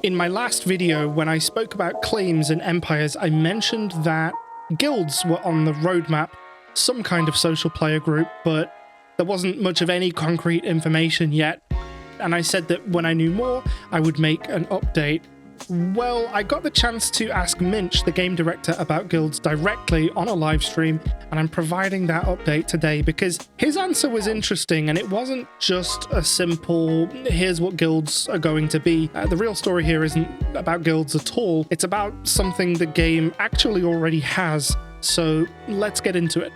In my last video, when I spoke about claims and empires, I mentioned that guilds were on the roadmap, some kind of social player group, but there wasn't much of any concrete information yet. And I said that when I knew more, I would make an update. Well, I got the chance to ask Minch, the game director, about guilds directly on a live stream, and I'm providing that update today because his answer was interesting, and it wasn't just a simple, here's what guilds are going to be. The real story here isn't about guilds at all, it's about something the game actually already has, so let's get into it.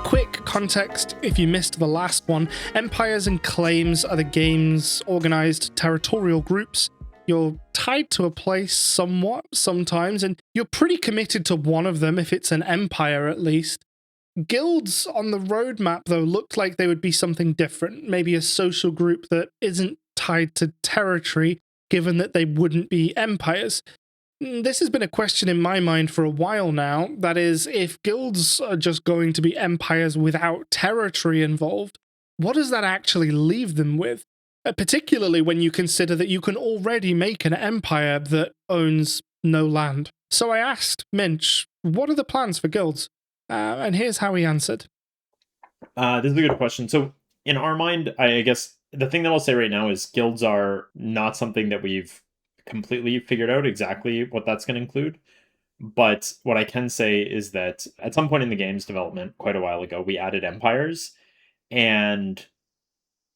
Quick context if you missed the last one, empires and claims are the game's organized territorial groups. You're tied to a place somewhat sometimes, and you're pretty committed to one of them if it's an empire at least. Guilds on the roadmap, though, looked like they would be something different, maybe a social group that isn't tied to territory, given that they wouldn't be empires. This has been a question in my mind for a while now. That is, if guilds are just going to be empires without territory involved, what does that actually leave them with? Particularly when you consider that you can already make an empire that owns no land. So I asked Minch, what are the plans for guilds? And here's how he answered. This is a good question. So in our mind, I guess the thing that I'll say right now is guilds are not something that we've completely figured out exactly what that's going to include. But what I can say is that at some point in the game's development, quite a while ago, we added empires, and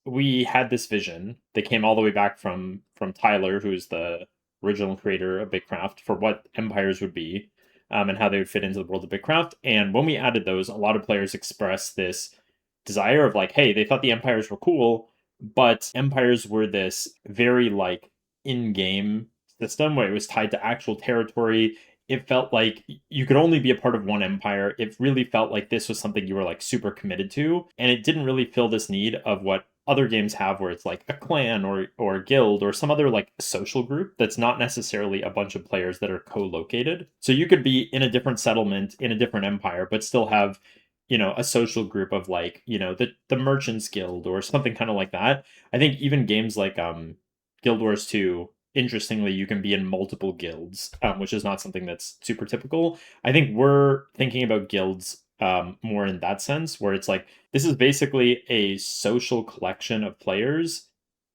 we had this vision that came all the way back from Tyler, who's the original creator of Bitcraft, for what empires would be, and how they would fit into the world of Bitcraft. And when we added those, a lot of players expressed this desire of like, hey, they thought the empires were cool, but empires were this very like in-game system where it was tied to actual territory. It felt like you could only be a part of one empire. It really felt like this was something you were like super committed to, and it didn't really fill this need of what other games have where it's like a clan or a guild or some other like social group that's not necessarily a bunch of players that are co-located. So you could be in a different settlement in a different empire but still have, you know, a social group of like, you know, the merchants guild or something kind of like that. I think even games like Guild Wars 2, interestingly, you can be in multiple guilds, which is not something that's super typical. I think we're thinking about guilds more in that sense, where it's like, this is basically a social collection of players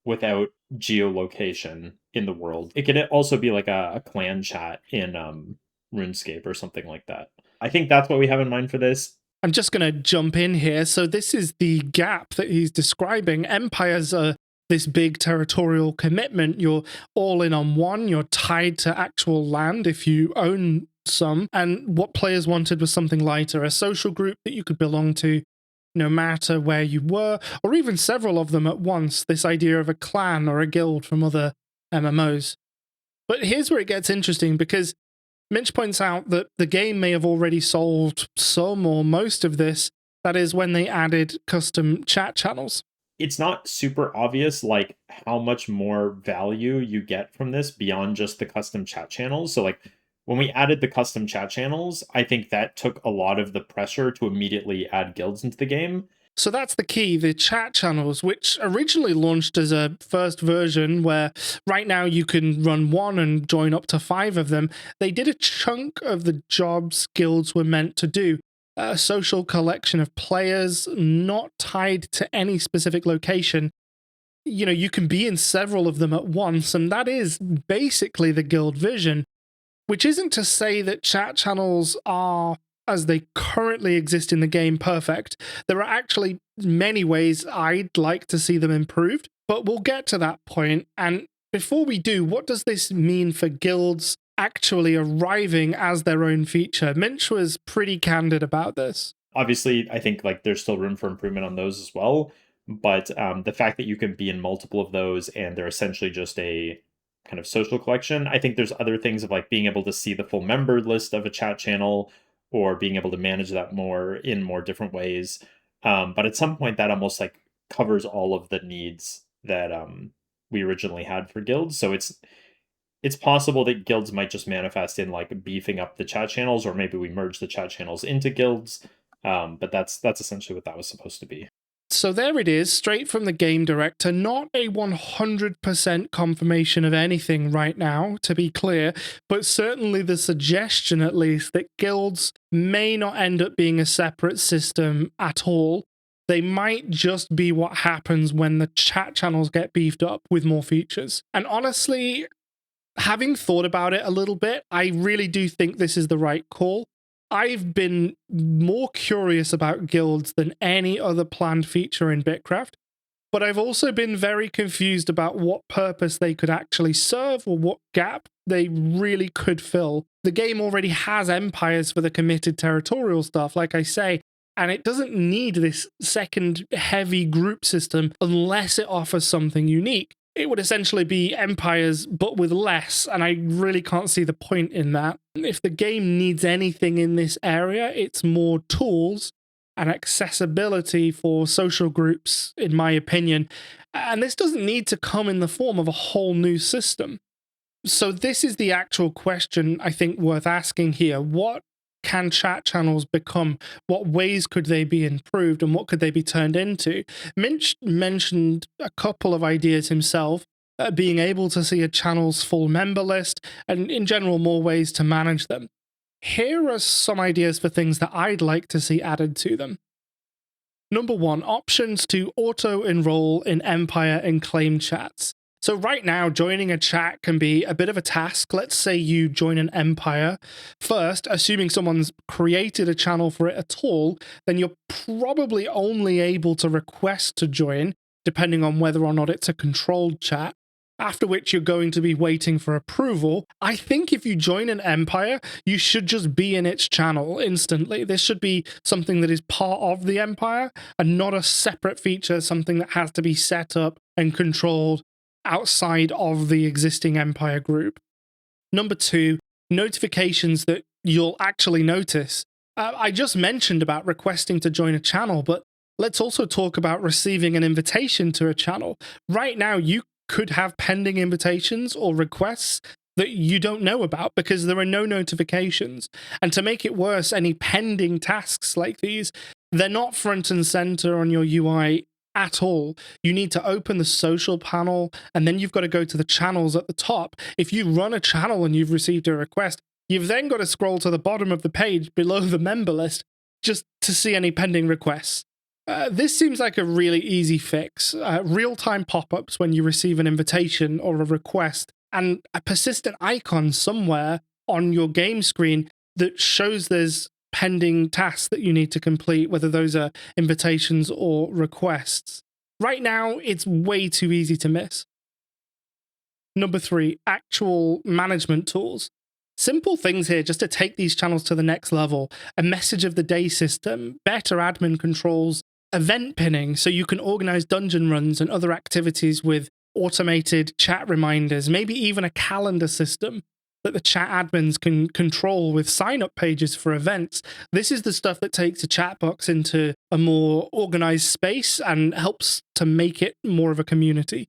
without geolocation in the world. It could also be like a clan chat in RuneScape or something like that. I think that's what we have in mind for this. I'm just going to jump in here. So this is the gap that he's describing. Empires are this big territorial commitment. You're all in on one. You're tied to actual land if you own some. And what players wanted was something lighter, a social group that you could belong to no matter where you were, or even several of them at once. This idea of a clan or a guild from other MMOs. But here's where it gets interesting, because Minch points out that the game may have already solved some or most of this. That is when they added custom chat channels. It's not super obvious like how much more value you get from this beyond just the custom chat channels. So like when we added the custom chat channels, I think that took a lot of the pressure to immediately add guilds into the game. So that's the key, the chat channels, which originally launched as a first version where right now you can run one and join up to 5 of them. They did a chunk of the jobs guilds were meant to do. A social collection of players not tied to any specific location. You know, you can be in several of them at once, and that is basically the guild vision, which isn't to say that chat channels are, as they currently exist in the game, perfect. There are actually many ways I'd like to see them improved, but we'll get to that point. And before we do, what does this mean for guilds actually arriving as their own feature? Minch was pretty candid about this. Obviously, I think like there's still room for improvement on those as well. But the fact that you can be in multiple of those and they're essentially just a kind of social collection, I think there's other things of like being able to see the full member list of a chat channel or being able to manage that more in more different ways. But at some point that almost like covers all of the needs that we originally had for guilds. So it's possible that guilds might just manifest in like beefing up the chat channels, or maybe we merge the chat channels into guilds. But that's essentially what that was supposed to be. So there it is, straight from the game director. Not a 100% confirmation of anything right now, to be clear, but certainly the suggestion, at least, that guilds may not end up being a separate system at all. They might just be what happens when the chat channels get beefed up with more features. And honestly, having thought about it a little bit, I really do think this is the right call. I've been more curious about guilds than any other planned feature in Bitcraft, but I've also been very confused about what purpose they could actually serve or what gap they really could fill. The game already has empires for the committed territorial stuff, like I say, and it doesn't need this second heavy group system unless it offers something unique. It would essentially be empires, but with less, and I really can't see the point in that. If the game needs anything in this area, it's more tools and accessibility for social groups, in my opinion. And this doesn't need to come in the form of a whole new system. So this is the actual question I think worth asking here. What can chat channels become? What ways could they be improved and what could they be turned into? Minch mentioned a couple of ideas himself, being able to see a channel's full member list and in general more ways to manage them. Here are some ideas for things that I'd like to see added to them. Number 1, options to auto-enroll in Empire and Claim chats. So right now, joining a chat can be a bit of a task. Let's say you join an empire. First, assuming someone's created a channel for it at all, then you're probably only able to request to join, depending on whether or not it's a controlled chat, after which you're going to be waiting for approval. I think if you join an empire, you should just be in its channel instantly. This should be something that is part of the empire and not a separate feature, something that has to be set up and controlled outside of the existing empire group. Number 2, notifications that you'll actually notice. I just mentioned about requesting to join a channel, but let's also talk about receiving an invitation to a channel. Right now, you could have pending invitations or requests that you don't know about because there are no notifications. And to make it worse, any pending tasks like these, they're not front and center on your UI at all. You need to open the social panel, and then you've got to go to the channels at the top. If you run a channel and you've received a request, you've then got to scroll to the bottom of the page below the member list just to see any pending requests. This seems like a really easy fix. Real-time pop-ups when you receive an invitation or a request, and a persistent icon somewhere on your game screen that shows there's pending tasks that you need to complete, whether those are invitations or requests. Right now, it's way too easy to miss. Number 3, actual management tools. Simple things here just to take these channels to the next level. A message of the day system, better admin controls, event pinning so you can organize dungeon runs and other activities with automated chat reminders, maybe even a calendar system that the chat admins can control with sign-up pages for events. This is the stuff that takes a chat box into a more organized space and helps to make it more of a community.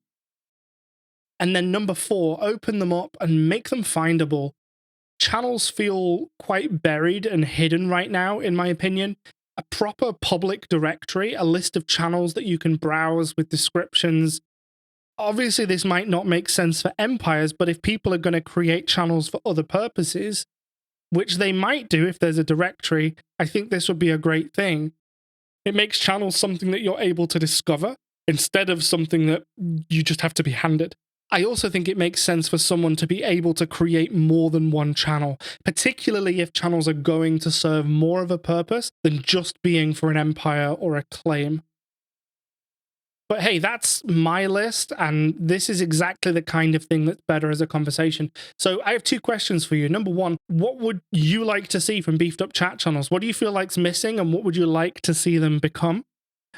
And then number 4, open them up and make them findable. Channels feel quite buried and hidden right now, in my opinion. A proper public directory, a list of channels that you can browse with descriptions. Obviously, this might not make sense for empires, but if people are going to create channels for other purposes, which they might do if there's a directory, I think this would be a great thing. It makes channels something that you're able to discover instead of something that you just have to be handed. I also think it makes sense for someone to be able to create more than one channel, particularly if channels are going to serve more of a purpose than just being for an empire or a claim. But hey, that's my list, and this is exactly the kind of thing that's better as a conversation. So I have 2 questions for you. Number 1, what would you like to see from beefed up chat channels? What do you feel like's missing, and what would you like to see them become?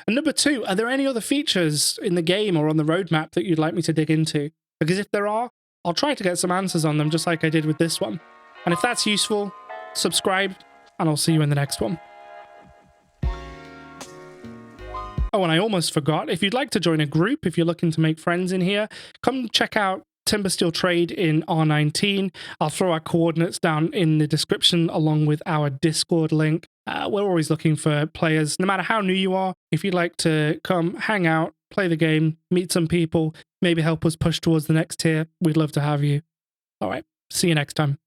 And number 2, are there any other features in the game or on the roadmap that you'd like me to dig into? Because if there are, I'll try to get some answers on them, just like I did with this one. And if that's useful, subscribe, and I'll see you in the next one. Oh, and I almost forgot, if you'd like to join a group, if you're looking to make friends in here, come check out Timbersteel Trade in R19. I'll throw our coordinates down in the description along with our Discord link. We're always looking for players, no matter how new you are. If you'd like to come hang out, play the game, meet some people, maybe help us push towards the next tier, we'd love to have you. All right, see you next time.